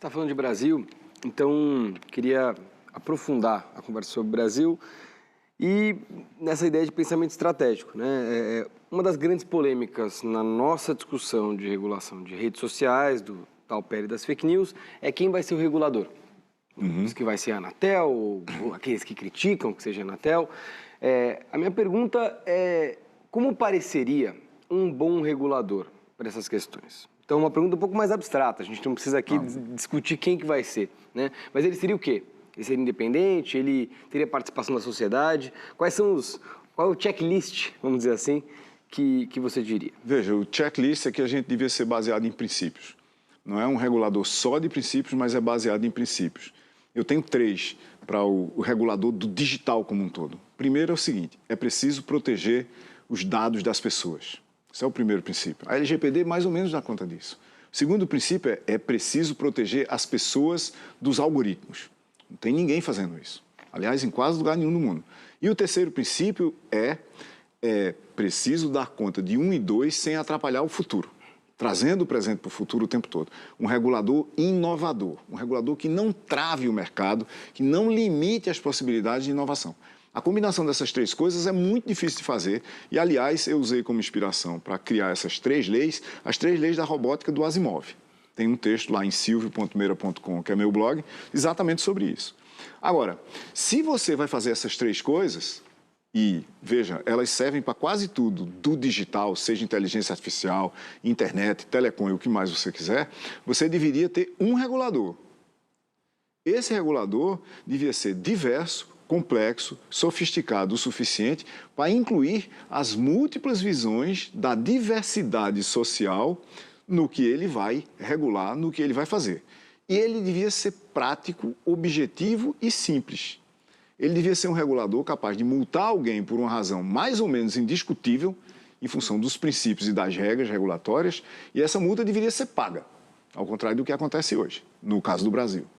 está falando de Brasil, então queria aprofundar a conversa sobre o Brasil e nessa ideia de pensamento estratégico, né? Uma das grandes polêmicas na nossa discussão de regulação de redes sociais, do tal PL das fake news, é quem vai ser o regulador. Diz que vai ser a Anatel, ou aqueles que criticam que seja a Anatel. A minha pergunta é, como pareceria um bom regulador para essas questões? Então, uma pergunta um pouco mais abstrata, a gente não precisa aqui discutir quem que vai ser, né? Mas ele seria o quê? Ele seria independente? Ele teria participação da sociedade? Qual é o checklist, vamos dizer assim, que você diria? Veja, o checklist é que a gente devia ser baseado em princípios. Não é um regulador só de princípios, mas é baseado em princípios. Eu tenho 3 para o regulador do digital como um todo. Primeiro é o seguinte, é preciso proteger os dados das pessoas. Esse é o primeiro princípio. A LGPD mais ou menos dá conta disso. O segundo princípio é preciso proteger as pessoas dos algoritmos. Não tem ninguém fazendo isso. Aliás, em quase lugar nenhum no mundo. E o terceiro princípio é preciso dar conta de 1 e 2 sem atrapalhar o futuro. Trazendo o presente para o futuro o tempo todo. Um regulador inovador, um regulador que não trave o mercado, que não limite as possibilidades de inovação. A combinação dessas 3 coisas é muito difícil de fazer e, aliás, eu usei como inspiração para criar essas 3 leis, as 3 leis da robótica do Asimov. Tem um texto lá em silvio.meira.com, que é meu blog, exatamente sobre isso. Agora, se você vai fazer essas 3 coisas... E, veja, elas servem para quase tudo do digital, seja inteligência artificial, internet, telecom e o que mais você quiser, você deveria ter um regulador. Esse regulador devia ser diverso, complexo, sofisticado o suficiente para incluir as múltiplas visões da diversidade social no que ele vai regular, no que ele vai fazer. E ele devia ser prático, objetivo e simples. Ele devia ser um regulador capaz de multar alguém por uma razão mais ou menos indiscutível, em função dos princípios e das regras regulatórias, e essa multa deveria ser paga, ao contrário do que acontece hoje, no caso do Brasil.